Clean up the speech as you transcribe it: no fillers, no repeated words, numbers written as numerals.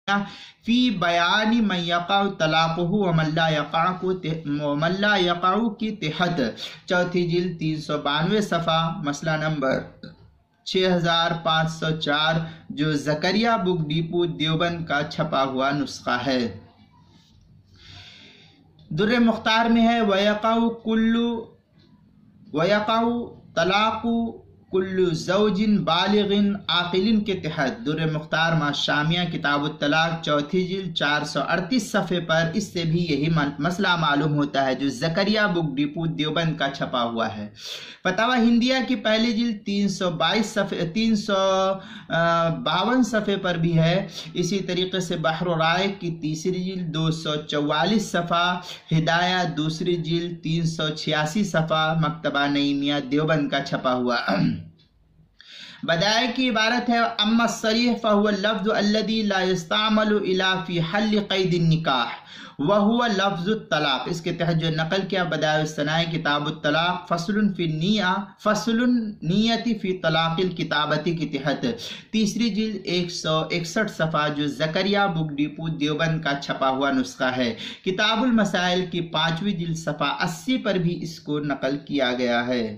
फी बयानी मन यक़अ तलाक़ुहु व मन ला यक़अ की तहत, चौथी जिल्द 392 सफ़ा, मसला नंबर 6504, जो ज़करिया बुक डिपो देवबंद का छपा हुआ नुस्खा है। दुर्र मुख्तार में है वयक़अ तलाक़ु कुल्लु ज़ौजिन बालिग़िन आक़िलिन के तहत। दुर्र मुख्तार मा शामिया किताबुत तलाक़, चौथी जिल्द 438 सफ़े पर इससे भी यही मसला मालूम होता है, जो ज़करिया बुक डिपो देवबंद का छपा हुआ है। फतावा हिंदिया की पहली जिल्द 352 सफ़े पर भी है। इसी तरीके से बहर राय की तीसरी जिल्द 244 सफ़ा, हिदाया दूसरी जिल्द 386 सफ़ा, मकतबा नईमिया देवबंद का छपा हुआ। बदाए की इबारत है अम्मा सरीह फहुवा लफ्ज़ अल्लज़ी ला यस्तामलु इला फी हल क़ैदिन निकाह व हुवा लफ्ज़ तलाक़। इसके तहत जो नकल किया बदाए सनाए किताबुत तलाक़ फ़स्लुन नियति फ़ी तलाक़िल किताबती के तहत, तीसरी जिल्द 161 सफ़ा, जो ज़करिया बुक डिपो देवबंद का छपा हुआ नुस्खा है। किताबुल मसाइल की 5वीं जिल्द सफ़ा 80 पर भी इसको नकल किया गया है।